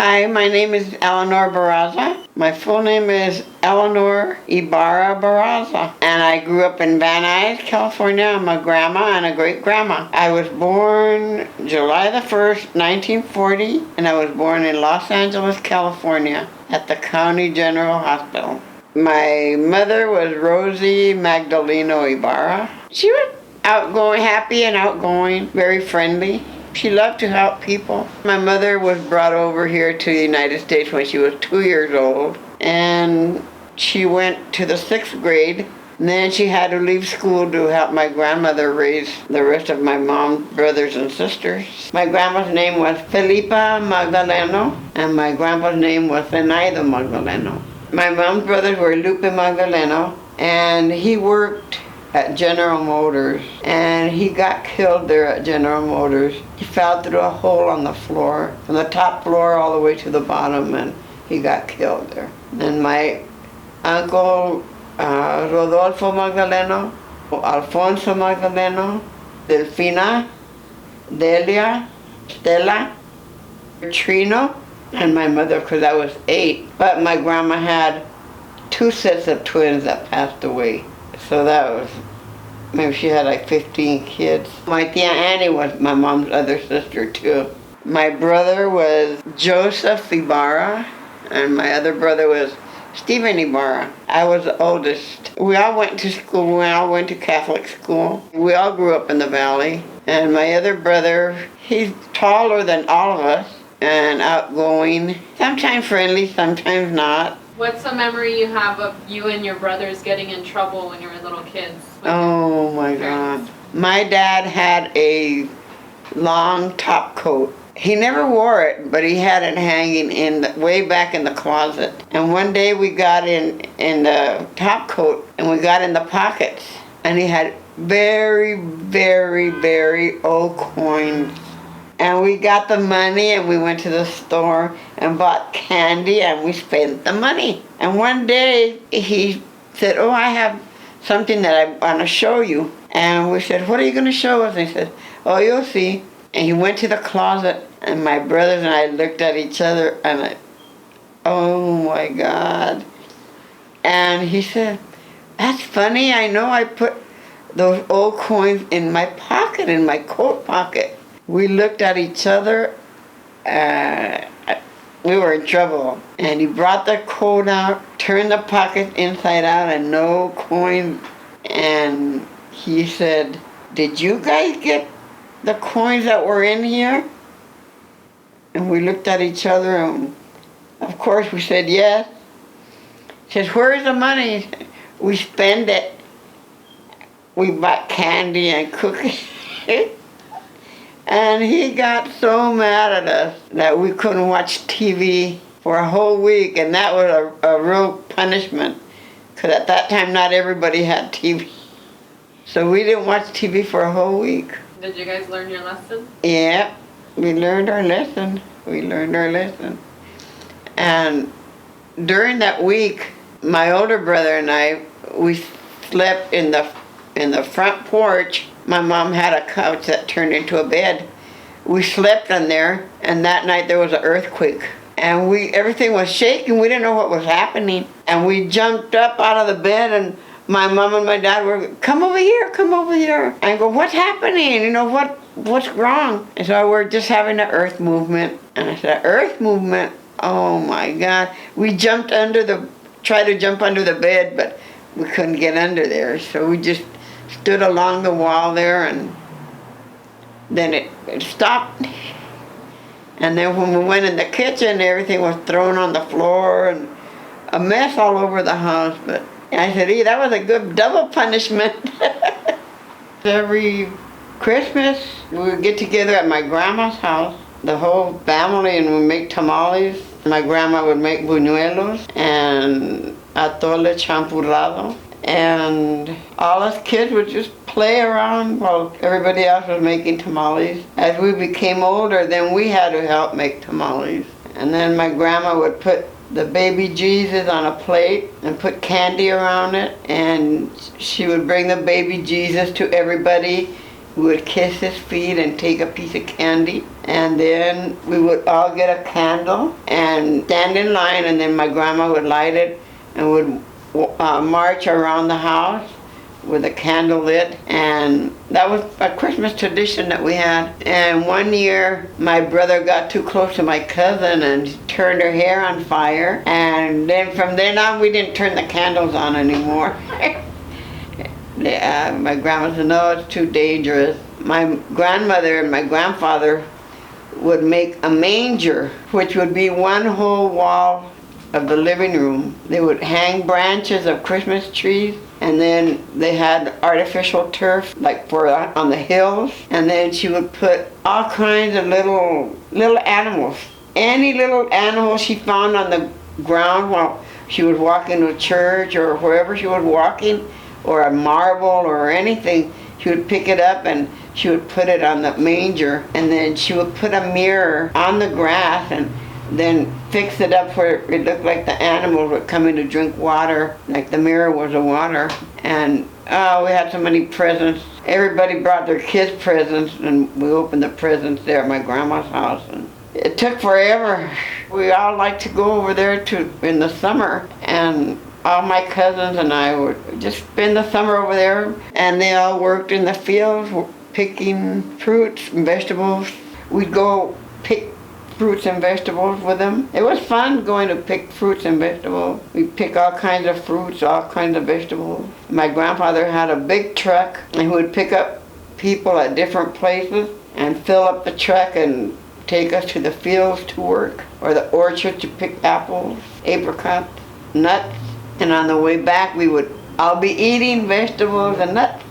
Hi, my name is Eleanor Barraza. My full name is Eleanor Ybarra Barraza. And I grew up in Van Nuys, California. I'm a grandma and a great-grandma. I was born July the 1st, 1940, and I was born in Los Angeles, California, at the County General Hospital. My mother was Rosie Magdaleno Ybarra. She was outgoing, happy and outgoing, very friendly. She loved to help people. My mother was brought over here to the United States when she was 2 years old, and she went to the 6th grade. And then she had to leave school to help my grandmother raise the rest of my mom's brothers and sisters. My grandma's name was Felipa Magdaleno, and my grandpa's name was Zenaido Magdaleno. My mom's brothers were Lupe Magdaleno, and he worked at General Motors, and he got killed there at General Motors. He fell through a hole on the floor, from the top floor all the way to the bottom, and he got killed there. And my uncle Rodolfo Magdaleno, Alfonso Magdaleno, Delfina, Delia, Stella, Trino, and my mother, because I was 8. But my grandma had 2 sets of twins that passed away. So that was, maybe she had like 15 kids. My Tia Annie was my mom's other sister too. My brother was Joseph Ybarra, and my other brother was Stephen Ybarra. I was the oldest. We all went to school, we all went to Catholic school. We all grew up in the valley. And my other brother, he's taller than all of us and outgoing, sometimes friendly, sometimes not. What's a memory you have of you and your brothers getting in trouble when you were little kids? Oh my God. My dad had a long top coat. He never wore it, but he had it hanging way back in the closet. And one day we got in the top coat, and we got in the pockets, and he had very, very, very old coins. And we got the money, and we went to the store and bought candy, and we spent the money. And one day he said, "Oh, I have something that I want to show you." And we said, "What are you going to show us?" And he said, "Oh, you'll see." And he went to the closet, and my brothers and I looked at each other, and oh my God. And he said, "That's funny. I know I put those old coins in my pocket, in my coat pocket." We looked at each other, we were in trouble. And he brought the coat out, turned the pocket inside out, and no coin. And he said, "Did you guys get the coins that were in here?" And we looked at each other, and of course we said yes. He says, "Where's the money?" We spent it. We bought candy and cookies. And he got so mad at us that we couldn't watch TV for a whole week, and that was a real punishment, because at that time not everybody had TV. So we didn't watch TV for a whole week. Did you guys learn your lesson? Yeah, we learned our lesson. And during that week, my older brother and I, we slept in the front porch. My mom had a couch that turned into a bed. We slept on there, and that night there was an earthquake. And everything was shaking. We didn't know what was happening. And we jumped up out of the bed, and my mom and my dad were, "Come over here, come over here." I go, "What's happening? What's wrong?" And so we're just having an earth movement. And I said, "Earth movement? Oh my God." We tried to jump under the bed, but we couldn't get under there. So we just stood along the wall there, and then it stopped. And then when we went in the kitchen, everything was thrown on the floor and a mess all over the house. But I said, that was a good double punishment. Every Christmas, we would get together at my grandma's house, the whole family, and we'd make tamales. My grandma would make buñuelos and atole champurrado. And all us kids would just play around while everybody else was making tamales. As we became older, then we had to help make tamales. And then my grandma would put the baby Jesus on a plate and put candy around it. And she would bring the baby Jesus to everybody. We would kiss his feet and take a piece of candy. And then we would all get a candle and stand in line, and then my grandma would light it and would march around the house with a candle lit, and that was a Christmas tradition that we had. And one year my brother got too close to my cousin and turned her hair on fire, and then from then on we didn't turn the candles on anymore. My grandma said, no, it's too dangerous. My grandmother and my grandfather would make a manger, which would be one whole wall of the living room. They would hang branches of Christmas trees, and then they had artificial turf like for on the hills, and then she would put all kinds of little animals. Any little animal she found on the ground while she was walking to church or wherever she was walking, or a marble or anything, she would pick it up and she would put it on the manger, and then she would put a mirror on the grass and then fix it up where it looked like the animals were coming to drink water, like the mirror was the water. And we had so many presents. Everybody brought their kids presents, and we opened the presents there at my grandma's house. And it took forever. We all liked to go over there in the summer, and all my cousins and I would just spend the summer over there, and they all worked in the fields picking fruits and vegetables. We'd go pick fruits and vegetables with them. It was fun going to pick fruits and vegetables. We'd pick all kinds of fruits, all kinds of vegetables. My grandfather had a big truck, and he would pick up people at different places and fill up the truck and take us to the fields to work, or the orchard to pick apples, apricots, nuts. And on the way back, we would all be eating vegetables and nuts.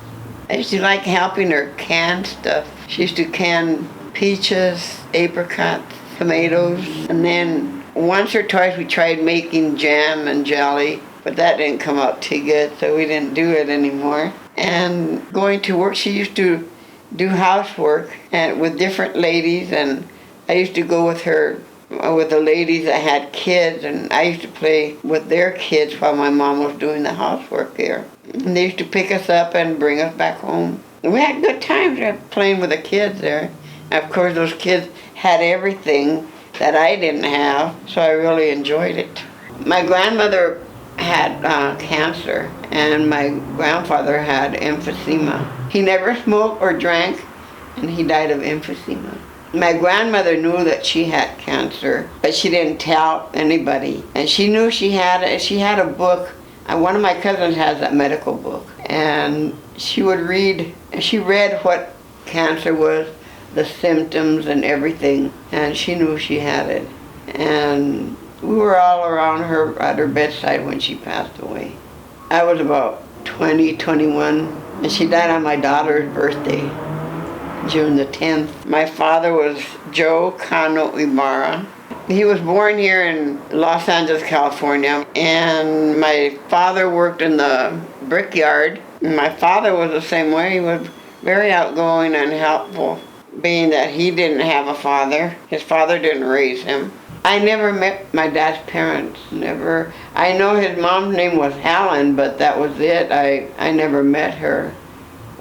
I used to like helping her can stuff. She used to can peaches, apricots, tomatoes, and then once or twice we tried making jam and jelly, but that didn't come out too good, so we didn't do it anymore. And going to work, she used to do housework with different ladies, and I used to go with her with the ladies that had kids, and I used to play with their kids while my mom was doing the housework there. And they used to pick us up and bring us back home. And we had good times playing with the kids there. And of course, those kids had everything that I didn't have, so I really enjoyed it. My grandmother had cancer, and my grandfather had emphysema. He never smoked or drank, and he died of emphysema. My grandmother knew that she had cancer, but she didn't tell anybody. And she knew she had it. She had a book. One of my cousins has that medical book. And she would read, she read what cancer was, the symptoms and everything. And she knew she had it. And we were all around her at her bedside when she passed away. I was about 20, 21, and she died on my daughter's birthday, June the 10th. My father was Joe Cano Ybarra. He was born here in Los Angeles, California, and my father worked in the brickyard. My father was the same way. He was very outgoing and helpful, being that he didn't have a father. His father didn't raise him. I never met my dad's parents, never. I know his mom's name was Helen, but that was it. I never met her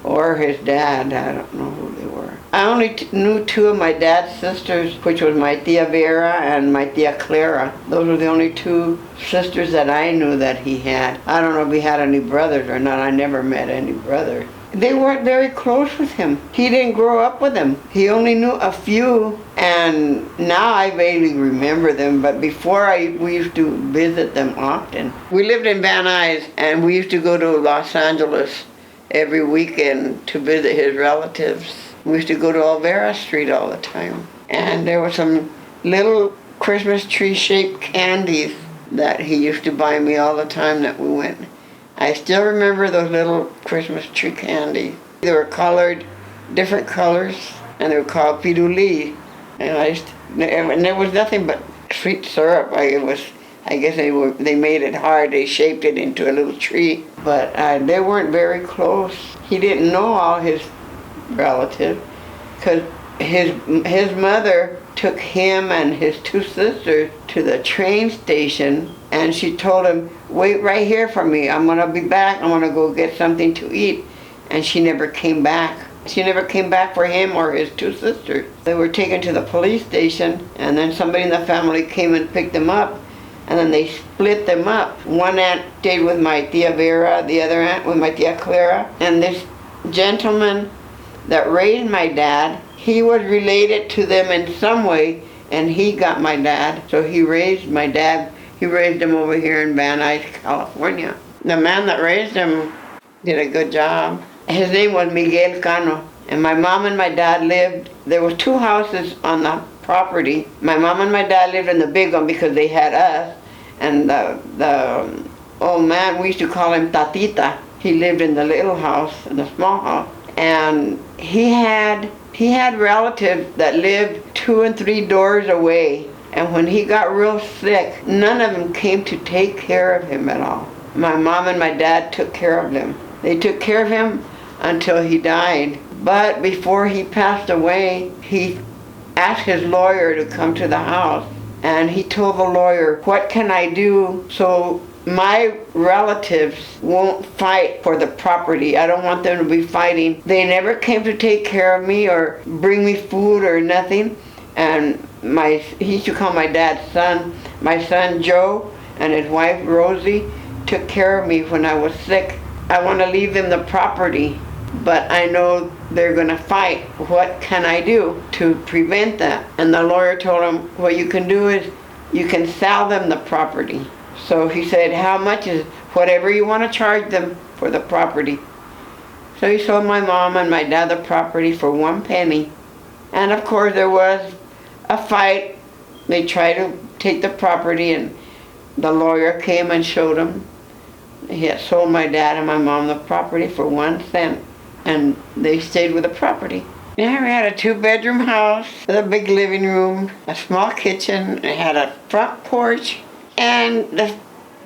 or his dad. I don't know who they were. I only knew two of my dad's sisters, which was my tia Vera and my tia Clara. Those were the only two sisters that I knew that he had. I don't know if he had any brothers or not. I never met any brothers. They weren't very close with him. He didn't grow up with them. He only knew a few, and now I vaguely remember them, but before we used to visit them often. We lived in Van Nuys, and we used to go to Los Angeles every weekend to visit his relatives. We used to go to Ybarra Street all the time. And there were some little Christmas tree shaped candies that he used to buy me all the time that we went. I still remember those little Christmas tree candies. They were colored, different colors, and they were called piruli. And there was nothing but sweet syrup. I guess they made it hard. They shaped it into a little tree, but they weren't very close. He didn't know all his relatives, because his mother took him and his two sisters to the train station, and she told him, "Wait right here for me. I'm gonna be back. I'm gonna go get something to eat." And she never came back. She never came back for him or his two sisters. They were taken to the police station, and then somebody in the family came and picked them up, and then they split them up. One aunt stayed with my tia Vera, the other aunt with my tia Clara, and this gentleman that raised my dad, he was related to them in some way, and he got my dad. So he raised my dad. He raised him over here in Van Nuys, California. The man that raised him did a good job. His name was Miguel Cano, and my mom and my dad lived, there were two houses on the property. My mom and my dad lived in the big one because they had us, and the old man, we used to call him Tatita. He lived in the little house, in the small house, and he had relatives that lived 2 and 3 doors away, and when he got real sick, none of them came to take care of him at all. My mom and my dad took care of him. They took care of him until he died. But before he passed away, he asked his lawyer to come to the house. And he told the lawyer, what can I do so my relatives won't fight for the property? I don't want them to be fighting. They never came to take care of me or bring me food or nothing. And he used to call my dad's son, my son Joe, and his wife Rosie took care of me when I was sick. I want to leave them the property, but I know they're going to fight. What can I do to prevent that? And the lawyer told him, what you can do is you can sell them the property. So he said, how much is whatever you want to charge them for the property. So he sold my mom and my dad the property for 1 penny. And of course there was a fight. They tried to take the property, and the lawyer came and showed him. He had sold my dad and my mom the property for 1 cent, and they stayed with the property. Yeah, we had a 2-bedroom house with a big living room, a small kitchen. It had a front porch, and the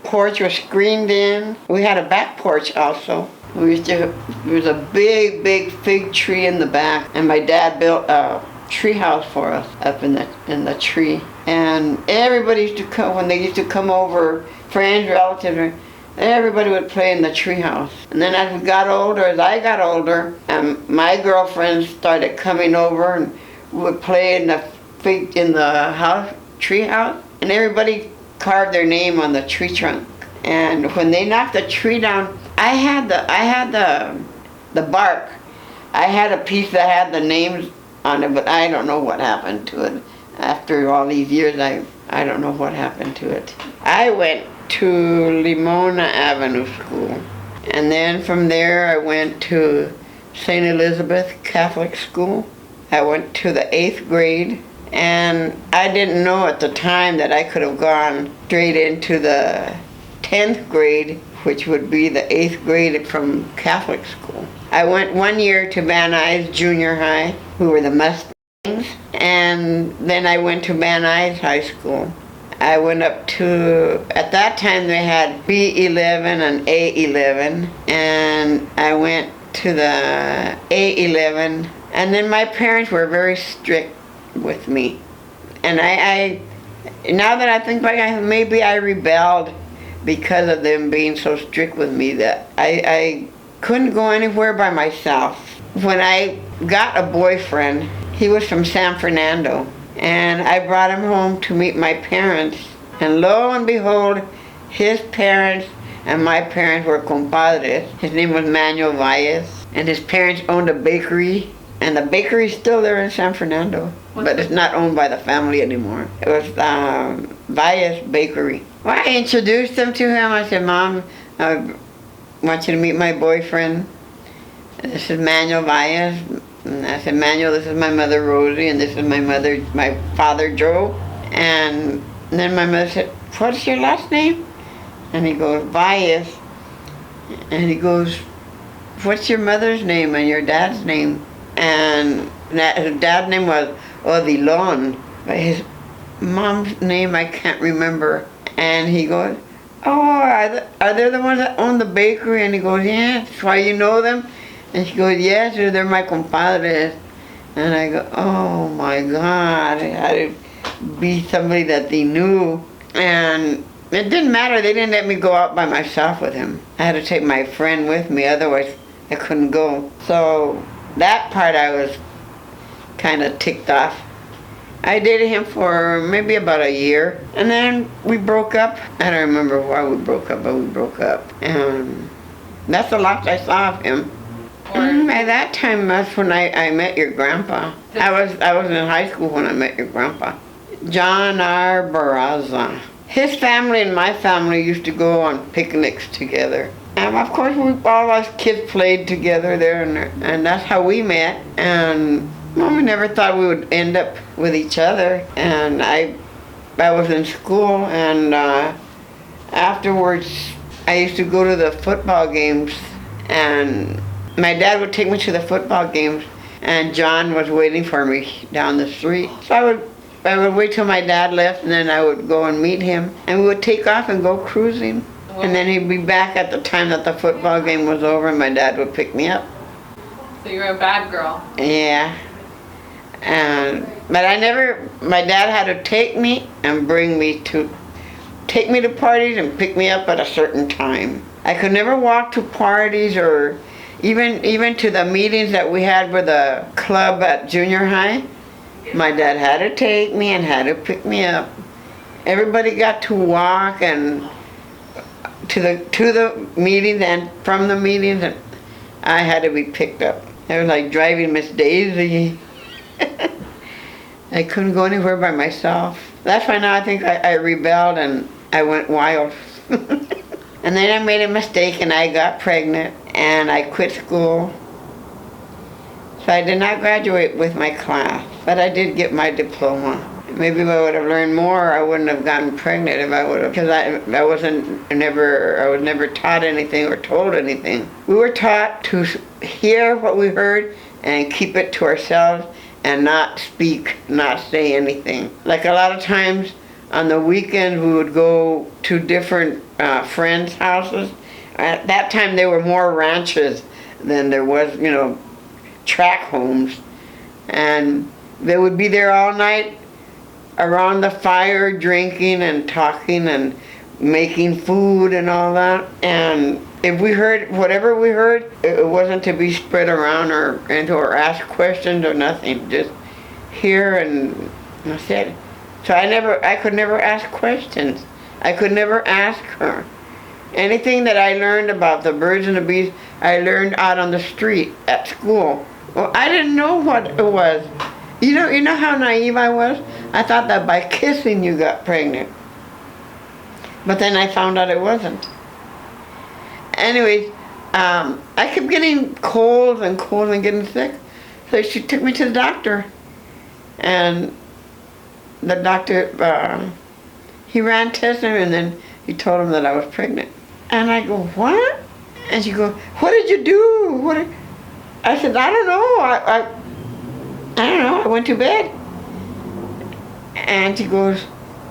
porch was screened in. We had a back porch also. There was a big fig tree in the back, and my dad built a tree house for us up in the tree. And everybody used to come, when they used to come over, friends, relatives, everybody would play in the treehouse. And then as I got older, my girlfriends started coming over and would play in the house, tree house, and everybody carved their name on the tree trunk. And when they knocked the tree down, I had the bark. I had a piece that had the names on it, but I don't know what happened to it. After all these years, I don't know what happened to it. I went to Limona Avenue School, and then from there I went to St. Elizabeth Catholic School. I went to the 8th grade, and I didn't know at the time that I could have gone straight into the 10th grade, which would be the 8th grade from Catholic school. I went 1 year to Van Nuys Junior High, who were the Mustangs, and then I went to Van Nuys High School. I went up to, at that time they had B11 and A11, and I went to the A11, and then my parents were very strict with me. And I now that I think back, maybe I rebelled because of them being so strict with me, that I couldn't go anywhere by myself. When I got a boyfriend, he was from San Fernando, and I brought him home to meet my parents, and lo and behold, his parents and my parents were compadres. His name was Manuel Valles, and his parents owned a bakery, and the bakery's still there in San Fernando, but it's not owned by the family anymore. It was Valles Bakery. Well, I introduced them to him. I said, Mom, I want you to meet my boyfriend. This is Manuel Valles. And I said, Manuel, this is my mother Rosie, and this is my father Joe. And then my mother said, what's your last name? And he goes, Valles. And he goes, what's your mother's name and your dad's name? And his dad's name was Odilon, but his mom's name I can't remember. And he goes, oh, are they the ones that own the bakery? And he goes, yeah, that's why you know them? And she goes, yes, they're my compadres. And I go, oh my God, I had to be somebody that they knew. And it didn't matter, they didn't let me go out by myself with him. I had to take my friend with me, otherwise I couldn't go. So that part I was kind of ticked off. I dated him for maybe about a year, and then we broke up. I don't remember why we broke up, but we broke up. And that's the last I saw of him. By that time, that's when I met your grandpa. I was in high school when I met your grandpa. John R. Barraza. His family and my family used to go on picnics together. And of course, all us kids played together there, and that's how we met. And well, we never thought we would end up with each other. And I was in school, and afterwards, I used to go to the football games, and my dad would take me to the football games, and John was waiting for me down the street. So I would wait till my dad left, and then I would go and meet him, and we would take off and go cruising. And then he'd be back at the time that the football game was over, and my dad would pick me up. So you're a bad girl. Yeah. But my dad had to take me and take me to parties and pick me up at a certain time. I could never walk to parties or even to the meetings that we had with the club at junior high. My dad had to take me and had to pick me up. Everybody got to walk and to the meetings and from the meetings, and I had to be picked up. It was like driving Miss Daisy. I couldn't go anywhere by myself. That's why now I think I rebelled and I went wild. And then I made a mistake and I got pregnant and I quit school. So I did not graduate with my class, but I did get my diploma. Maybe if I would have learned more, I wouldn't have gotten pregnant if I would have, because I was never taught anything or told anything. We were taught to hear what we heard and keep it to ourselves and not speak, not say anything. Like a lot of times on the weekends we would go to different friends' houses. At that time there were more ranches than there was, track homes. And they would be there all night around the fire drinking and talking and making food and all that. And if we heard whatever we heard, it wasn't to be spread around or ask questions or nothing. Just hear and that's it. So I could never ask questions. I could never ask her. Anything that I learned about the birds and the bees, I learned out on the street at school. Well, I didn't know what it was. You know how naive I was? I thought that by kissing you got pregnant. But then I found out it wasn't. Anyways, I kept getting colds and getting sick. So she took me to the doctor. And the doctor, he ran tests and then he told him that I was pregnant. And I go, what? And she goes, what did you do? I said, I don't know. I don't know. I went to bed. And she goes,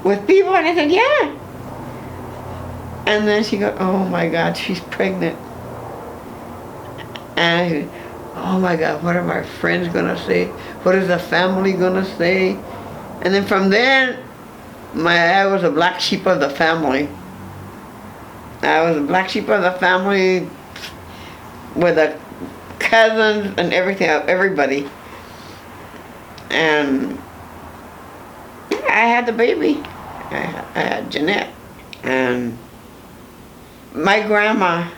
with people? And I said, yeah. And then she goes, oh my God, she's pregnant. And I said, oh my God, what are my friends gonna say? What is the family gonna say? And then from then, I was a black sheep of the family. I was a black sheep of the family with the cousins and everything, everybody. And I had the baby. I had Jeanette. And my grandma,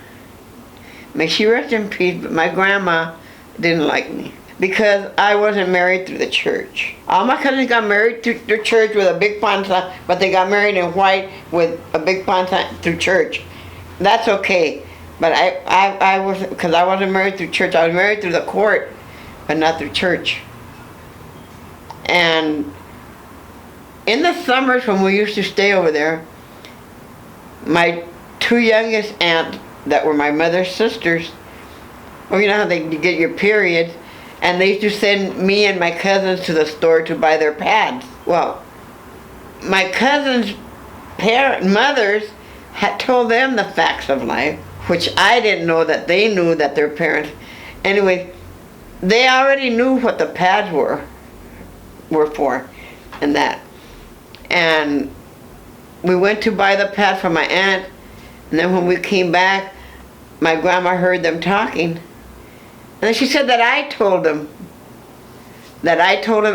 may she rest in peace, but my grandma didn't like me because I wasn't married through the church. All my cousins got married through the church with a big panza, but they got married in white with a big panza through church. That's okay. But I was, because I wasn't married through church, I was married through the court, but not through church. And in the summers when we used to stay over there, my two youngest aunts that were my mother's sisters, well, you know how they get your periods, and they used to send me and my cousins to the store to buy their pads. Well, my cousins' mothers had told them the facts of life, which I didn't know that they knew that their parents. Anyway, they already knew what the pads were for and that. And we went to buy the pads for my aunt, and then when we came back, my grandma heard them talking. then she said that I told them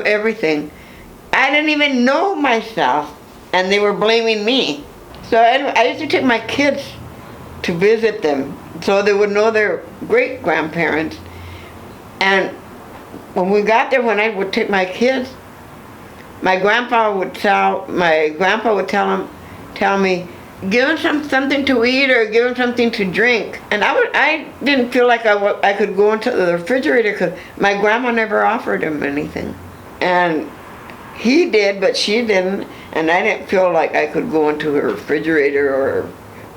everything. I didn't even know myself, and they were blaming me. So I used to take my kids to visit them so they would know their great-grandparents. And when we got there, when I would take my kids, my grandpa would tell me, give them something to eat or give them something to drink. And I didn't feel like I could go into the refrigerator because my grandma never offered him anything. And he did, but she didn't. And I didn't feel like I could go into her refrigerator or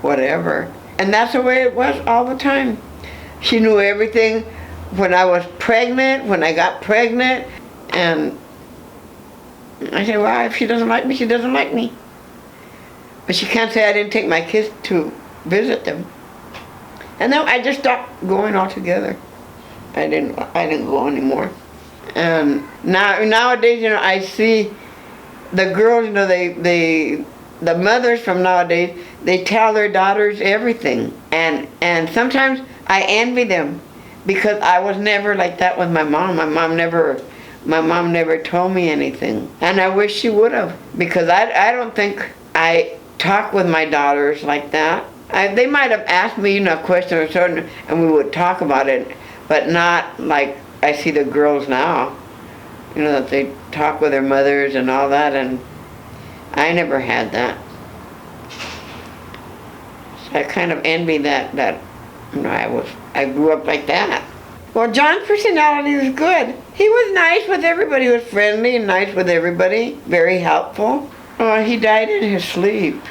whatever. And that's the way it was all the time. She knew everything when I was pregnant, when I got pregnant. And I said, well, if she doesn't like me, she doesn't like me. But she can't say I didn't take my kids to visit them. And then I just stopped going altogether. I didn't go anymore. And nowadays, I see the girls, the mothers from nowadays, they tell their daughters everything. And sometimes I envy them because I was never like that with my mom. My mom never told me anything. And I wish she would have, because I don't think I talk with my daughters like that. They might have asked me a question or something, and we would talk about it, but not like I see the girls now, that they talk with their mothers and all that, and I never had that. So I kind of envy that I grew up like that. Well, John's personality was good. He was nice with everybody. He was friendly and nice with everybody. Very helpful. He died in his sleep.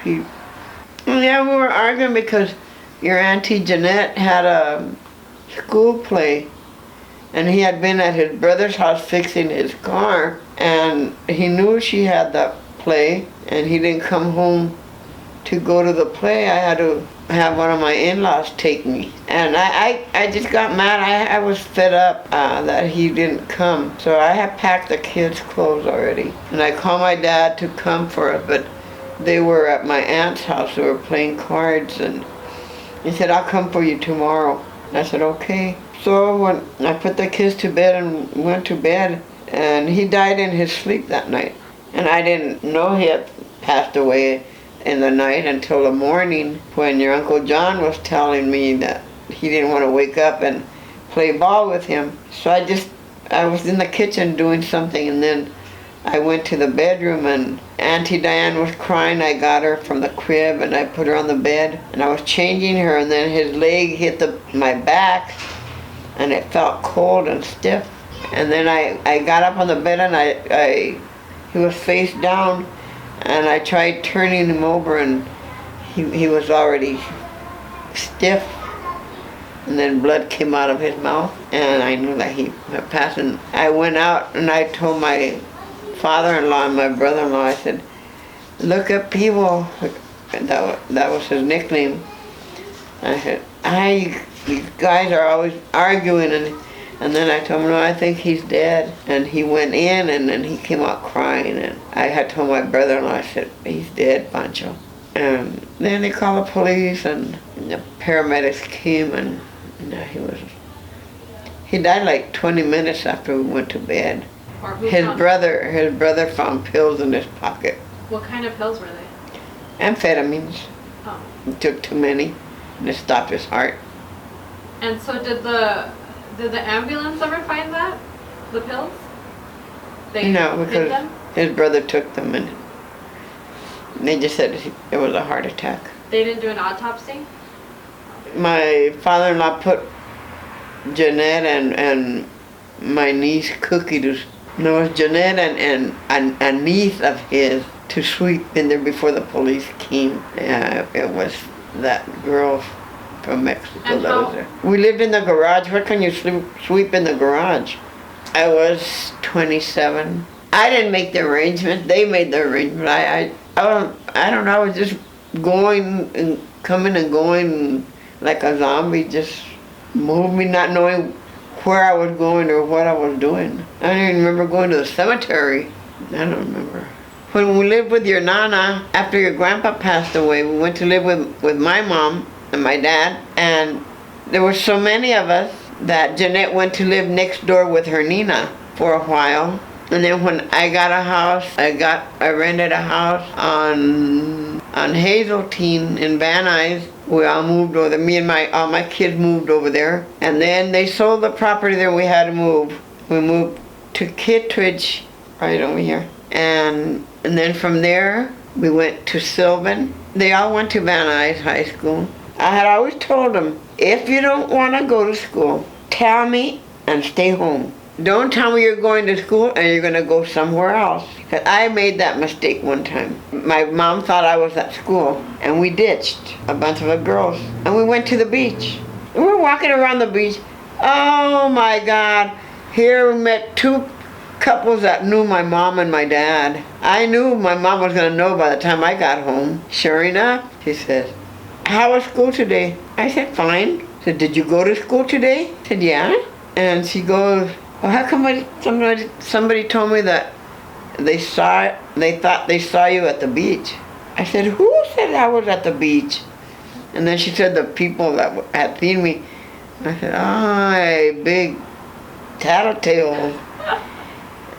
Yeah, we were arguing because your Auntie Jeanette had a school play, and he had been at his brother's house fixing his car, and he knew she had that play, and he didn't come home to go to the play. I had to have one of my in-laws take me, and I just got mad. I was fed up that he didn't come, so I had packed the kids' clothes already, and I called my dad to come for it, but they were at my aunt's house. They were playing cards, and he said, I'll come for you tomorrow. And I said, okay. So when I put the kids to bed and went to bed, and he died in his sleep that night, and I didn't know he had passed away in the night until the morning, when your Uncle John was telling me that he didn't want to wake up and play ball with him. So I was in the kitchen doing something, and then I went to the bedroom, and Auntie Diane was crying. I got her from the crib and I put her on the bed, and I was changing her, and then his leg hit my back, and it felt cold and stiff. And then I got up on the bed, and he was face down, and I tried turning him over, and he was already stiff, and then blood came out of his mouth, and I knew that he had passed. And I went out and I told my father-in-law and my brother-in-law, I said, look at people, that was his nickname. I said, you guys are always arguing, and then I told him, no, I think he's dead. And he went in, and then he came out crying, and I had told my brother-in-law, I said, he's dead, Pancho. And then they called the police, and the paramedics came, and he died like 20 minutes after we went to bed. His brother found pills in his pocket. What kind of pills were they? Amphetamines. Oh. He took too many, and it stopped his heart. And so did the ambulance ever find that? The pills? No, because his brother took them, and they just said it was a heart attack. They didn't do an autopsy? My father-in-law put Jeanette and my niece Cookie to... There was Jeanette and a niece of his to sweep in there before the police came. It was that girl from Mexico that was there. We lived in the garage. Where can you sweep in the garage? I was 27. I didn't make the arrangement. They made the arrangement. I don't know. I was just going and coming and going like a zombie, just moving, not knowing where I was going or what I was doing. I don't even remember going to the cemetery. I don't remember. When we lived with your Nana, after your grandpa passed away, we went to live with my mom and my dad, and there were so many of us that Jeanette went to live next door with her Nina for a while. And then when I got a house, I rented a house on Hazeltine in Van Nuys. We all moved over there. Me and all my kids moved over there. And then they sold the property there. We had to move. We moved to Kittredge, right over here. And then from there, we went to Sylvan. They all went to Van Nuys High School. I had always told them, if you don't want to go to school, tell me and stay home. Don't tell me you're going to school and you're going to go somewhere else. Because I made that mistake one time. My mom thought I was at school, and we ditched a bunch of the girls. And we went to the beach. And we were walking around the beach. Oh my God. Here we met two couples that knew my mom and my dad. I knew my mom was going to know by the time I got home. Sure enough, she said, how was school today? I said, fine. She said, did you go to school today? I said, yeah. And she goes, well, how come somebody told me that they thought they saw you at the beach? I said, who said I was at the beach? And then she said the people that had seen me. I said, oh, big tattletale.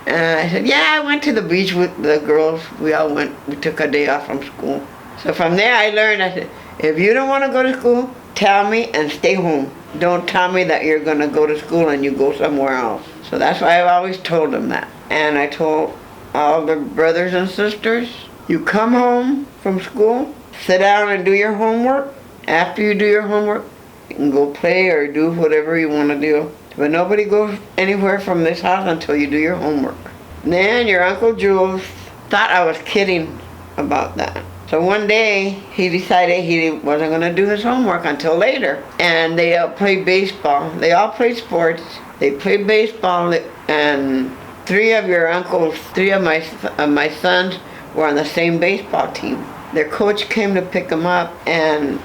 And I said, yeah, I went to the beach with the girls. We all went. We took a day off from school. So from there I learned, I said, if you don't want to go to school, tell me and stay home. Don't tell me that you're going to go to school and you go somewhere else. So that's why I've always told them that. And I told all the brothers and sisters, you come home from school, sit down and do your homework. After you do your homework, you can go play or do whatever you want to do. But nobody goes anywhere from this house until you do your homework. Then your Uncle Jules thought I was kidding about that. So one day, he decided he wasn't going to do his homework until later. And they all played baseball. They all played sports. They played baseball, and three of my sons were on the same baseball team. Their coach came to pick them up, and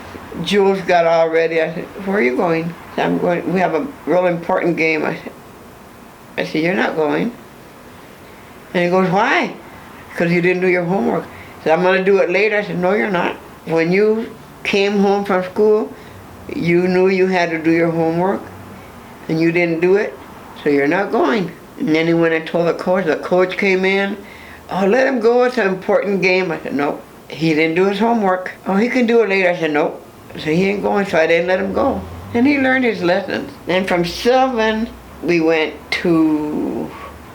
Jules got all ready. I said, where are you going? He said, I'm going. We have a real important game. I said, you're not going. And he goes, why? Because you didn't do your homework. He said, I'm going to do it later. I said, no, you're not. When you came home from school, you knew you had to do your homework, and you didn't do it, so you're not going. And then he went and told the coach came in, oh, let him go, it's an important game. I said, nope. He didn't do his homework. Oh, he can do it later. I said, nope. So he ain't going, so I didn't let him go. And he learned his lessons. Then from Sylvan, we went to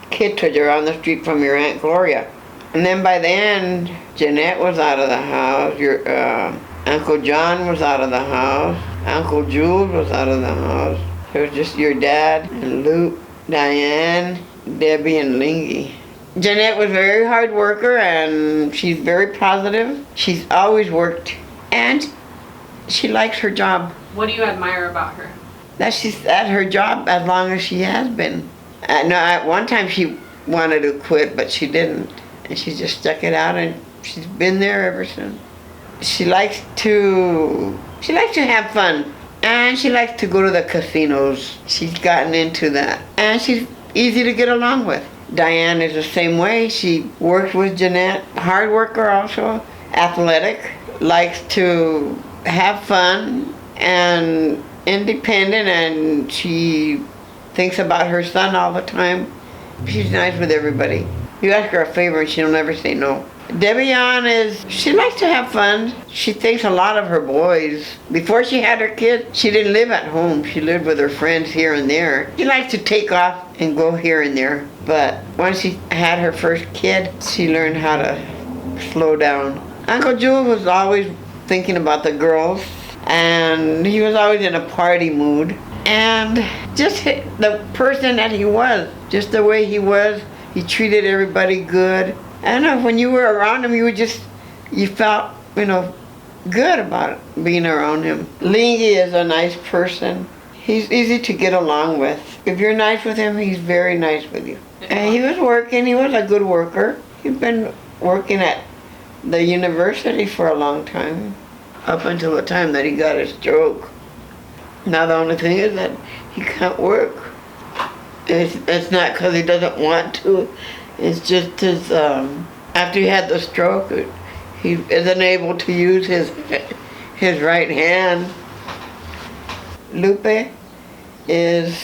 Kittredge, around the street from your Aunt Gloria. And then by the end, Jeanette was out of the house, your Uncle John was out of the house, Uncle Jules was out of the house. It was just your dad and Luke, Diane, Debbie, and Lingy. Jeanette was a very hard worker, and she's very positive. She's always worked, and she likes her job. What do you admire about her? That she's at her job as long as she has been. No, at one time she wanted to quit, but she didn't. And she just stuck it out, and she's been there ever since. She likes to have fun, and she likes to go to the casinos. She's gotten into that, and she's easy to get along with. Diane is the same way. She works with Jeanette, hard worker also, athletic, likes to have fun and independent, and she thinks about her son all the time. She's nice with everybody. You ask her a favor and she'll never say no. Debbie she likes to have fun. She thinks a lot of her boys. Before she had her kids, she didn't live at home. She lived with her friends here and there. She likes to take off and go here and there. But once she had her first kid, she learned how to slow down. Uncle Jules was always thinking about the girls, and he was always in a party mood. And just the person that he was, just the way he was, he treated everybody good. I don't know, when you were around him, you felt, good about being around him. Lingy is a nice person. He's easy to get along with. If you're nice with him, he's very nice with you. And he was a good worker. He'd been working at the university for a long time, up until the time that he got his stroke. Now the only thing is that he can't work. It's not because he doesn't want to. It's just his, after he had the stroke, he isn't able to use his right hand. Lupe is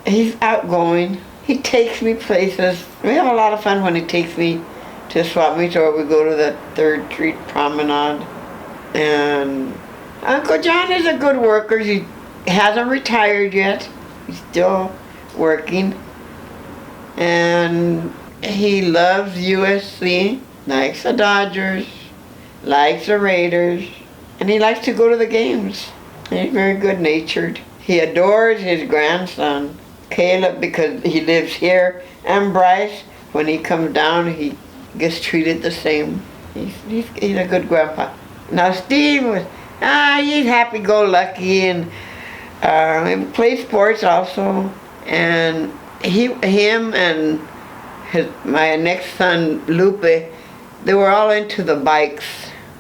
he's outgoing. He takes me places. We have a lot of fun when he takes me to swap meets, or we go to the 3rd Street Promenade. And Uncle John is a good worker. He hasn't retired yet. He's still working. And he loves USC, likes the Dodgers, likes the Raiders, and he likes to go to the games. He's very good-natured. He adores his grandson, Caleb, because he lives here, and Bryce, when he comes down, he gets treated the same. He's a good grandpa. Now Steve was, he's happy-go-lucky, and he plays sports also, and him and my next son, Lupe, they were all into the bikes,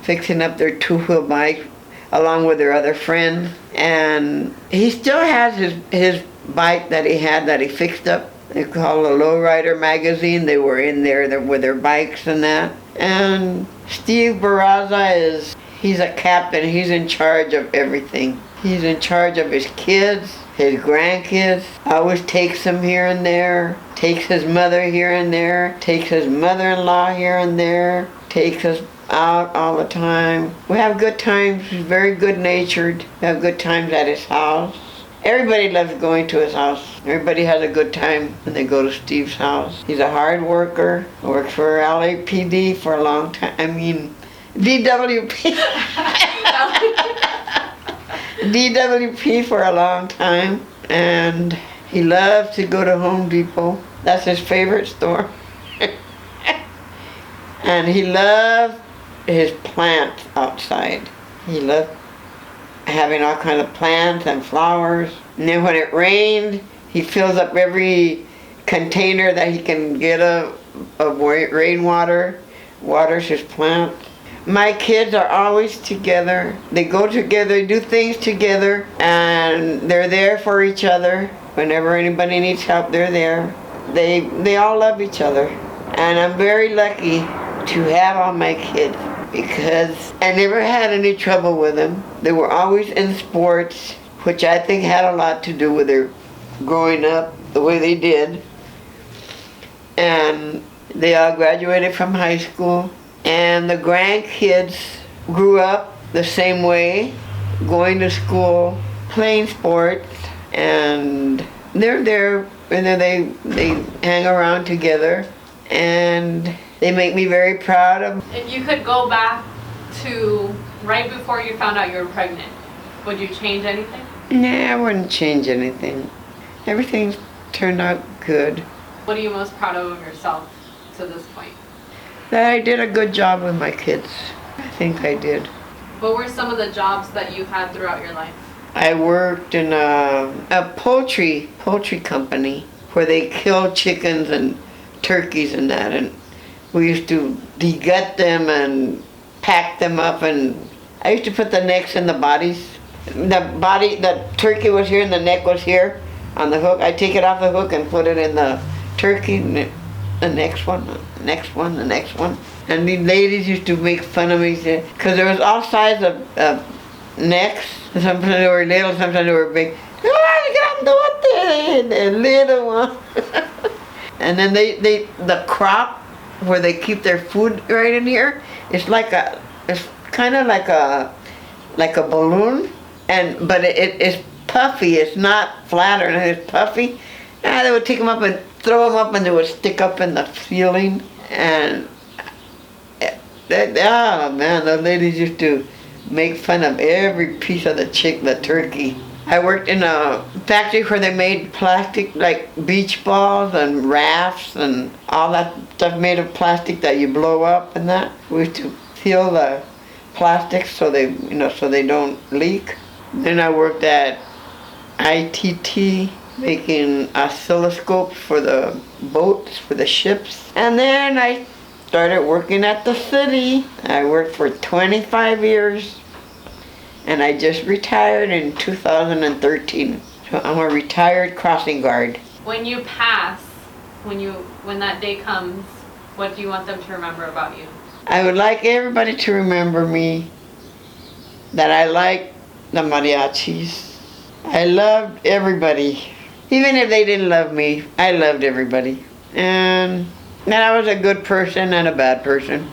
fixing up their 2-wheel bike along with their other friends. And he still has his bike that he fixed up. They call it a Lowrider magazine. They were in there with their bikes and that. And Steve Barraza he's a captain. He's in charge of everything. He's in charge of his kids, his grandkids. Always takes them here and there. Takes his mother here and there. Takes his mother-in-law here and there. Takes us out all the time. We have good times. He's very good-natured. We have good times at his house. Everybody loves going to his house. Everybody has a good time when they go to Steve's house. He's a hard worker. Works for LAPD for a long time. DWP. DWP for a long time. And he loves to go to Home Depot. That's his favorite store. And he loves his plants outside. He loved having all kinds of plants and flowers. And then when it rained, he fills up every container that he can get of rainwater, waters his plants. My kids are always together. They go together, do things together, and they're there for each other. Whenever anybody needs help, they're there. They all love each other. And I'm very lucky to have all my kids, because I never had any trouble with them. They were always in sports, which I think had a lot to do with their growing up the way they did. And they all graduated from high school. And the grandkids grew up the same way, going to school, playing sports, and they're there, and then they hang around together, and they make me very proud of. If you could go back to right before you found out you were pregnant, would you change anything? Nah, I wouldn't change anything. Everything's turned out good. What are you most proud of yourself to this point? That I did a good job with my kids. I think I did. What were some of the jobs that you had throughout your life? I worked in a poultry company where they kill chickens and turkeys and that, and we used to degut them and pack them up, and I used to put the necks in the bodies. The turkey was here and the neck was here on the hook. I take it off the hook and put it in the turkey, and the next one, the next one, the next one. And the ladies used to make fun of me because there was all sizes of necks. Sometimes they were little, sometimes they were big. The little one. And then the crop where they keep their food right in here, it's kind of like a balloon, but it's puffy. It's not flat or anything. It's puffy. And they would take them up and throw them up, and they would stick up in the ceiling. And oh man, the ladies used to make fun of every piece of the turkey. I worked in a factory where they made plastic, like beach balls and rafts and all that stuff made of plastic that you blow up and that. We used to seal the plastics so they don't leak. Then I worked at ITT making oscilloscopes for the boats, for the ships. And then I started working at the city. I worked for 25 years. And I just retired in 2013. So I'm a retired crossing guard. When you pass, when that day comes, what do you want them to remember about you? I would like everybody to remember me that I like the mariachis, I loved everybody. Even if they didn't love me, I loved everybody. And then I was a good person and a bad person.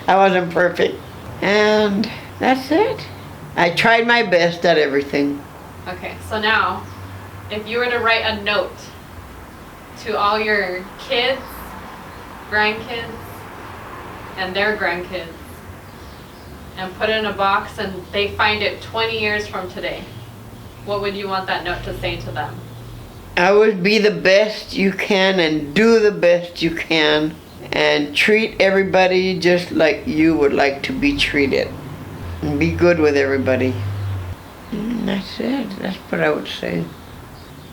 I wasn't perfect. And that's it. I tried my best at everything. Okay, so now, if you were to write a note to all your kids, grandkids, and their grandkids, and put it in a box and they find it 20 years from today, what would you want that note to say to them? I would be the best you can and do the best you can and treat everybody just like you would like to be treated. And be good with everybody. And that's it. That's what I would say.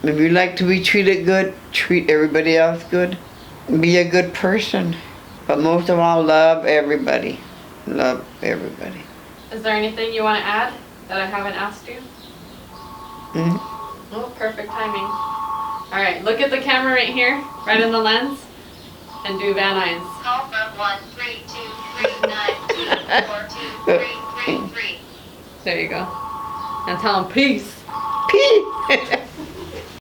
If you like to be treated good, treat everybody else good. Be a good person. But most of all, love everybody. Love everybody. Is there anything you want to add that I haven't asked you? Mm-hmm. Oh, perfect timing. All right, look at the camera right here, right in the lens, and do Van Nuys. Call from 1-323-9-2-4-2-3-3-3. There you go. And tell them peace. Peace.